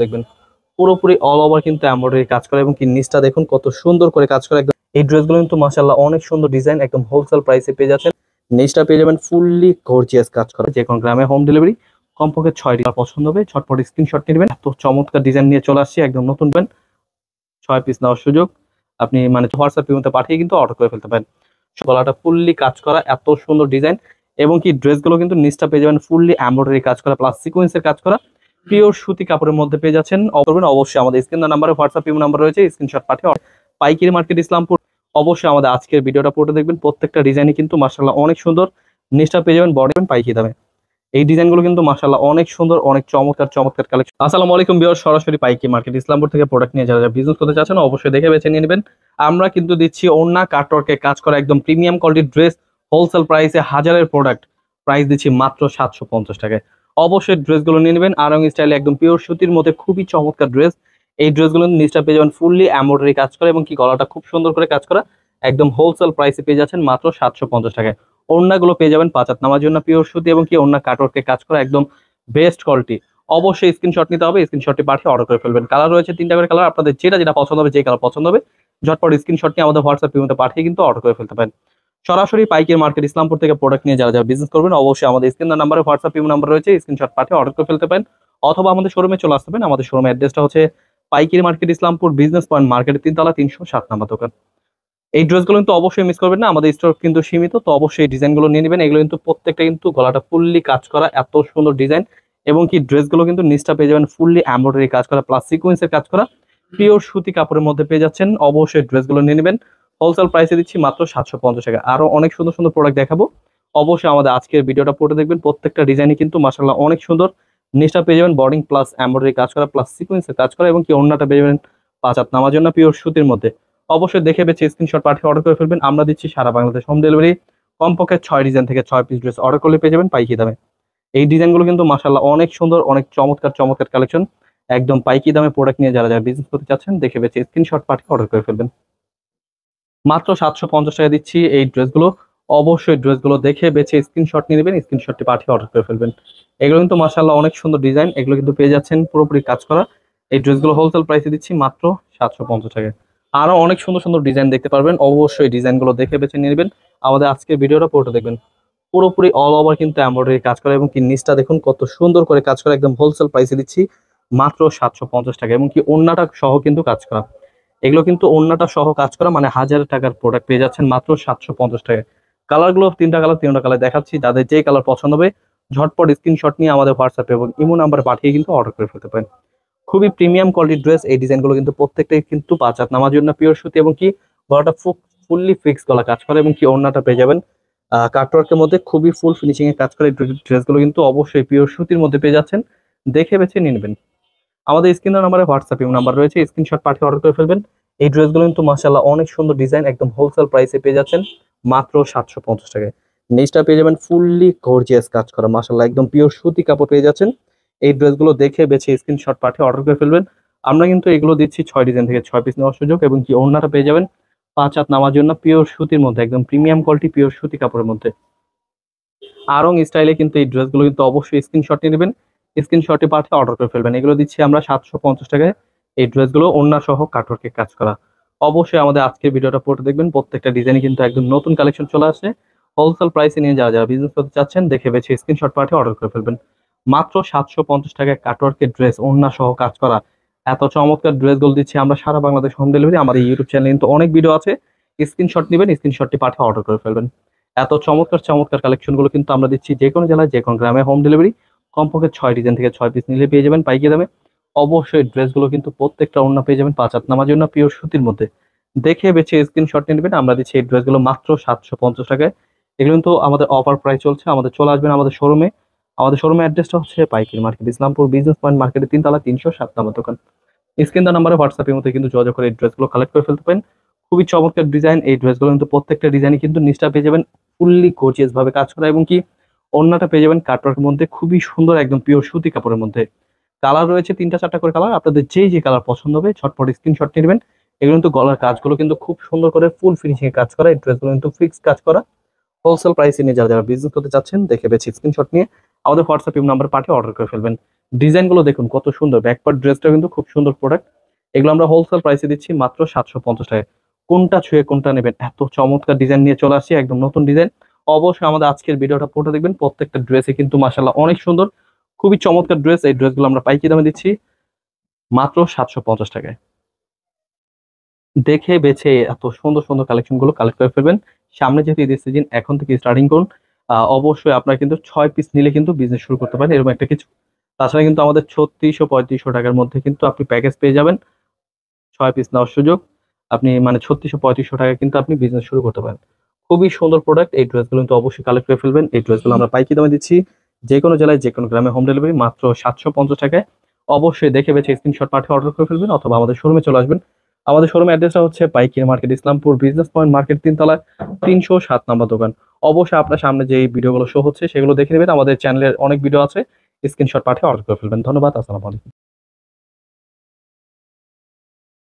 দেখবেন পুরোপুরি all over কিন্তু এমব্রয়ডারি কাজ করা এবং কি নিচটা দেখুন কত সুন্দর করে কাজ করা একদম। এই ড্রেসগুলো কিন্তু মাশাআল্লাহ অনেক সুন্দর ডিজাইন, একদম হোলসেল প্রাইসে পেয়ে যাচ্ছেন। নিচটা পেয়ে যাবেন ফুললি গর্জিয়াস কাজ করা, যে কোনো গ্রামে হোম ডেলিভারি। কমপক্ষে 6টি পছন্দ হবে ঝটপট স্ক্রিনশট নেবেন। এত চমৎকার ডিজাইন নিয়ে চলে আসছি একদম নতুন ব্র্যান্ড। 6 পিস নেওয়ার সুযোগ আপনি মানে হোয়াটসঅ্যাপের মধ্যে পাঠিয়ে কিন্তু অর্ডার করে ফেলতে পারেন। গলাটা ফুললি কাজ করা, এত সুন্দর ডিজাইন এবং কি ড্রেসগুলো কিন্তু নিচটা পেয়ে যাবেন ফুললি এমব্রয়ডারি কাজ করা প্লাস সিকোয়েন্সের কাজ করা পিওর সুতি কাপড়ের মধ্যে পেয়ে যাচ্ছেন। অবশ্যই আমাদের স্ক্রিন নাম্বারে হোয়াটসঅ্যাপ নাম্বার রয়েছে, স্ক্রিনশট পাঠিয়ে পাইকারি মার্কেট ইসলামপুর। অবশ্যই আমাদের আজকের ভিডিওটা পড়ে দেখবেন, প্রত্যেকটা ডিজাইনই কিন্তু মাশাআল্লাহ অনেক সুন্দর। নিচটা পেয়ে যাবেন বডি পাইকারি দামে। এই ডিজাইনগুলো কিন্তু মাশাআল্লাহ অনেক সুন্দর, অনেক চমৎকার চমৎকার কালেকশন। আসসালামু আলাইকুম ভিউয়ার্স, সরাসরি পাইকারি মার্কেট ইসলামপুর থেকে প্রোডাক্ট নিয়ে যারা বিজনেস করতে চাচ্ছেন অবশ্যই দেখে বেছে নিয়ে নেবেন। আমরা কিন্তু দিচ্ছি ওন্না কাটওয়ার্কে কাজ করা একদম প্রিমিয়াম কোয়ালিটির ড্রেস, হোলসেল প্রাইসে হাজারের প্রোডাক্ট প্রাইস দিচ্ছি মাত্র 750 টাকায়। অবশ্যই ড্রেসগুলো নিয়ে নেবেন আরং স্টাইলে, একদম পিওর সুতির মধ্যে খুবই চমৎকার ড্রেস। এই ড্রেসগুলো নিচটা পেয়ে যাবেন ফুললি এমব্রয়ডারি কাজ করা এবং কি গলাটা খুব সুন্দর করে কাজ করা, একদম হোলসেল প্রাইসে পেয়ে যাচ্ছেন মাত্র 750 টাকায়। ওড়নাগুলো পেয়ে যাবেন 5 হাত নামার জন্য পিওর সুতি এবং কি ওড়না কাটওয়ার্কে কাজ করা একদম বেস্ট কোয়ালিটি। অবশ্যই স্ক্রিনশট নিতে হবে, স্ক্রিনশটটি পাঠিয়ে অর্ডার করে ফেলবেন। কালার রয়েছে 3টা করে কালার, আপনাদের যেটা যেটা পছন্দ হবে, যে কালার পছন্দ হবে ঝটপট স্ক্রিনশট নিয়ে আমাদের হোয়াটসঅ্যাপ মধ্যে পাঠিয়ে কিন্তু অর্ডার করে ফেলতে পারেন। সরাসরি পাইকারি মার্কেট ইসলামপুর থেকে প্রোডাক্ট নিয়ে যারা যারা বিজনেস করবেন অবশ্যই আমাদের স্ক্রিন নাম্বারে হোয়াটসঅ্যাপ নাম্বার রয়েছে, স্ক্রিনশট পাঠিয়ে অর্ডার করে ফেলতে পারেন। অথবা আমাদের শোরুমে চলে আসতে পারেন। আমাদের শোরুমের অ্যাড্রেসটা হচ্ছে পাইকারি মার্কেট ইসলামপুর বিজনেস পয়েন্ট মার্কেটের 3তলা 307 নম্বর দোকান। এই ড্রেসগুলো কিন্তু অবশ্যই মিস করবেন না, আমাদের স্টক কিন্তু সীমিত, তো অবশ্যই এই ডিজাইনগুলো নিয়ে নেবেন। এগুলো কিন্তু প্রত্যেকটা কিন্তু গলাটা ফুললি কাজ করা, এত সুন্দর ডিজাইন এবং কি ড্রেসগুলো কিন্তু নিচটা পেয়ে যাবেন ফুললি এমব্রয়ডারি কাজ করা প্লাস সিকোয়েন্সের কাজ করা পিওর সুতি কাপড়ের মধ্যে পেয়ে যাচ্ছেন। অবশ্যই ড্রেসগুলো নিয়ে নেবেন, হোলসেল প্রাইসে দিচ্ছি মাত্র 750 টাকা। আরো অনেক সুন্দর সুন্দর প্রোডাক্ট দেখাবো, অবশ্যই আমাদের আজকের ভিডিওটা পড়ে দেখবেন। প্রত্যেকটা ডিজাইনই কিন্তু মাশাআল্লাহ অনেক সুন্দর। নিচটা পেয়ে যাবেন বর্ডিং প্লাস এমব্রয়ডারি কাজ করা প্লাস সিকোয়েন্সের কাজ করা এবং কি ওড়নাটা পেয়ে যাবেন 5 হাত নামার জন্য পিওর সুতির মধ্যে। অবশ্যই দেখে বেছে স্ক্রিনশট পাঠিয়ে অর্ডার করে ফেলবেন। আমরা দিচ্ছি সারা বাংলাদেশ হোম ডেলিভারি। কমপক্ষে 6 ডিজাইন থেকে 6 পিস ড্রেস অর্ডার করলে পেয়ে যাবেন পাইকারি দামে। এই ডিজাইনগুলো কিন্তু মাশাআল্লাহ অনেক সুন্দর, অনেক চমৎকার চমৎকার কালেকশন। একদম পাইকারি দামে প্রোডাক্ট নিয়ে যারা যারা বিজনেস করতে চাচ্ছেন দেখে বেছে স্ক্রিনশট পাঠিয়ে অর্ডার করে ফেলবেন। মাত্র 750 টাকা দিচ্ছি এই ড্রেসগুলো। অবশ্যই ড্রেসগুলো দেখে বেছে স্ক্রিনশট নিয়ে নেবেন, স্ক্রিনশটটি পাঠিয়ে অর্ডার করে ফেলবেন। এগুলো কিন্তু মাশাআল্লাহ অনেক সুন্দর ডিজাইন, এগুলো কিন্তু পেয়ে যাচ্ছেন পুরোপুরি কাজ করা। এই ড্রেসগুলো হোলসেল প্রাইসে দিচ্ছি মাত্র 750 টাকায়। আরো অনেক সুন্দর সুন্দর ডিজাইন দেখতে পারবেন, অবশ্যই ডিজাইনগুলো দেখে বেছে নিয়ে নেবেন। আমাদের আজকের ভিডিওটা পুরোটা দেখবেন, পুরোপুরি অল ওভার কিন্তু এমব্রয়ডারি কাজ করা এবং কি নিচটা দেখুন কত সুন্দর করে কাজ করা, একদম হোলসেল প্রাইসে দিচ্ছি মাত্র 750 টাকা এবং কি ওড়নাটা সহ কিন্তু কাজ করা। এগুলো কিন্তু ওড়নাটা সহ কাজ করা মানে 1000 টাকার প্রোডাক্ট পেয়ে যাচ্ছেন মাত্র 750 টাকায়। কালারগুলো 3টা কালার, 3টা কালার দেখাচ্ছি, যাদের যে কালার পছন্দ হবে ঝটপট স্ক্রিনশট নিয়ে আমাদের হোয়াটসঅ্যাপে এবং ইমো নাম্বারে পাঠিয়ে কিন্তু অর্ডার করে ফেলতে পারেন। খুবই প্রিমিয়াম কোয়ালিটির ড্রেস। এই ডিজাইনগুলো কিন্তু প্রত্যেকটাই কিন্তু 5 হাত নামার জন্য পিওর সুতি এবং কি গলাটা ফুললি ফিক্স গলা কাজ করে এবং কি ওড়নাটা পেয়ে যাবেন কাটওয়ার্কের মধ্যে খুবই ফুল ফিনিশিং এ কাজ করে। ড্রেসগুলো কিন্তু অবশ্যই পিওর সুতির মধ্যে পেয়ে যাচ্ছেন, দেখে বেছে নিয়ে নেবেন। আমাদের স্ক্রিন নাম্বারে হোয়াটসঅ্যাপ নাম্বার রয়েছে, স্ক্রিনশট পাঠিয়ে অর্ডার করে ফেলবেন। এই ড্রেসগুলো কিন্তু মাশাআল্লাহ অনেক সুন্দর ডিজাইন, একদম হোলসেল প্রাইসে পেয়ে যাচ্ছেন মাত্র 750 টাকায়। নিচটা পেয়ে যাবেন ফুললি গর্জিয়াস কাজ করা, মাশাআল্লাহ একদম পিওর সুতি কাপড় পেয়ে যাচ্ছেন। এই ড্রেসগুলো দেখে বেছে স্ক্রিনশট পাঠিয়ে অর্ডার করে ফেলবেন। আমরা কিন্তু এগুলো দিচ্ছি 6 ডিজাইন থেকে 6 পিস নেওয়ার সুযোগ এবং কি ওড়নাটা পেয়ে যাবেন 5 হাত নামার জন্য পিওর সুতির মধ্যে, একদম প্রিমিয়াম কোয়ালিটি পিওর সুতি কাপড়ের মধ্যে। আরং স্টাইলে কিন্তু এই ড্রেসগুলো কিন্তু অবশ্যই স্ক্রিনশট নিয়ে নেবেন, স্ক্রিনশটে পাঠিয়ে অর্ডার করে ফেলবেন। এগুলো দিচ্ছি আমরা 750 টাকায়। এই ড্রেসগুলো ওড়না সহ কাটওয়ার্কে কাজ করা। অবশ্যই আমাদের আজকের ভিডিওটা পড়ে দেখবেন, প্রত্যেকটা ডিজাইনই কিন্তু একদম নতুন কালেকশন চলে আসছে। হোলসেল প্রাইসে নিয়ে যারা যারা বিজনেস করতে চাচ্ছেন দেখে বেছে স্ক্রিনশট পাঠিয়ে অর্ডার করে ফেলবেন। মাত্র 750 টাকায় কাটওয়ার্কের ড্রেস ওড়না সহ কাজ করা এত চমৎকার ড্রেসগুলো দিচ্ছি আমরা সারা বাংলাদেশ হোম ডেলিভারি। আমাদের ইউটিউব চ্যানেলে কিন্তু অনেক ভিডিও আছে, স্ক্রিনশট নেবেন, স্ক্রিনশটটি পাঠিয়ে অর্ডার করে ফেলবেন। এত চমৎকার চমৎকার কালেকশন গুলো কিন্তু আমরা দিচ্ছি যে কোনো জেলায় যে কোনো গ্রামে হোম ডেলিভারি। কমপক্ষে 6 ডিজাইন থেকে 6 পিস নিলে পেয়ে যাবেন পাইকারি দামে। অবশ্যই ড্রেসগুলো কিন্তু প্রত্যেকটা ওড়না পেয়ে যাবেন 5 হাত নামার জন্য পিওর সুতির মধ্যে, দেখে বেছে স্ক্রিনশট নিয়ে নেবেন। আমরা দিচ্ছি এই ড্রেসগুলো মাত্র 750 টাকায়। এগুলো কিন্তু আমাদের অফার প্রাইস চলছে। আমাদের চলে আসবেন আমাদের শোরুমে। আমাদের শোরুমের অ্যাড্রেসটা হচ্ছে পাইকারি মার্কেট ইসলামপুর বিজনেস পয়েন্ট মার্কেটের 3তলা 307 নম্বর দোকান। স্ক্রিন দেওয়া নাম্বারে হোয়াটসঅ্যাপের মধ্যে কিন্তু যোগাযোগ করে এই ড্রেসগুলো কালেক্ট করে ফেলতে পারেন। খুবই চমৎকার ডিজাইন এই ড্রেসগুলো কিন্তু প্রত্যেকটা ডিজাইনই কিন্তু নিচটা পেয়ে যাবেন ফুললি গর্জিয়াস ভাবে কাজ করা এবং কি ওড়নাটা পেয়ে যাবেন কাটওয়ার্কের মধ্যে খুবই সুন্দর, একদম পিওর সুতি কাপড়ের মধ্যে। কালার রয়েছে 3টা 4টা করে কালার, আপনাদের যেই যে কালার পছন্দ হবে ঝটপট স্ক্রিনশট নিয়ে নেবেন। এগুলো কিন্তু গলার কাজগুলো কিন্তু খুব সুন্দর করে ফুল ফিনিশিং এ কাজ করা। এই ড্রেসগুলো কিন্তু ফিক্স কাজ করা। হোলসেল প্রাইসে নিয়ে যারা যারা বিজনেস করতে চাচ্ছেন দেখে বেছে স্ক্রিনশট নিয়ে আমাদের হোয়াটসঅ্যাপ নাম্বার পাঠিয়ে অর্ডার করে ফেলবেন। ডিজাইনগুলো দেখুন কত সুন্দর, ব্যাকপার্ট ড্রেসটা কিন্তু খুব সুন্দর প্রোডাক্ট। এগুলো আমরা হোলসেল প্রাইসে দিচ্ছি মাত্র 750 টাকায়। কোনটা ছুঁয়ে কোনটা নেবেন, এত চমৎকার ডিজাইন নিয়ে চলে আসছি, একদম নতুন ডিজাইন। অবশ্যই আমাদের আজকের ভিডিওটা পুরোটা দেখবেন, প্রত্যেকটা ড্রেসে কিন্তু মাশাআল্লাহ অনেক সুন্দর, খুবই চমৎকার ড্রেস। এই ড্রেসগুলো আমরা পাইকারি দামে দিচ্ছি মাত্র 750 টাকায়। দেখে বেছে এত সুন্দর সুন্দর কালেকশন গুলো কালেক্ট করে ফেলবেন। সামনে যেহেতু ঈদের সিজন, এখন থেকে স্টার্টিং করুন। অবশ্যই আপনার কিন্তু 6 পিস নিলে কিন্তু বিজনেস শুরু করতে পারেন, এরকম একটা কিছু। তাছাড়া কিন্তু আমাদের 3600-3500 টাকার মধ্যে কিন্তু আপনি প্যাকেজ পেয়ে যাবেন। 6 পিস নেওয়ার সুযোগ, আপনি মানে 3600-3500 টাকা কিন্তু আপনি বিজনেস শুরু করতে পারেন। খুবই সুন্দর প্রোডাক্ট। এই ড্রেসগুলো কিন্তু অবশ্যই কালেক্ট করে ফেলবেন। এই ড্রেসগুলো আমরা পাইকারি দামে দিচ্ছি, যে কোনো জেলায় যে কোনো গ্রামে হোম ডেলিভারি মাত্র 750 টাকায়। অবশ্যই দেখে বেছে স্ক্রিনশট পাঠিয়ে অর্ডার করে ফেলবেন, অথবা আমাদের শোরুমে চলে আসবেন। আমাদের শোরুম অ্যাড্রেসটা হচ্ছে পাইকারি market, Islampur business point market, 3 তলায় 307 নম্বর দোকান। অবশ্যই আপনার সামনে যে ভিডিওগুলো শো হচ্ছে সেগুলো দেখে নেবেন, আমাদের চ্যানেলের অনেক ভিডিও আছে, স্ক্রিনশট পাঠিয়ে অর্ডার করে ফেলবেন। ধন্যবাদ, আসসালামু আলাইকুম।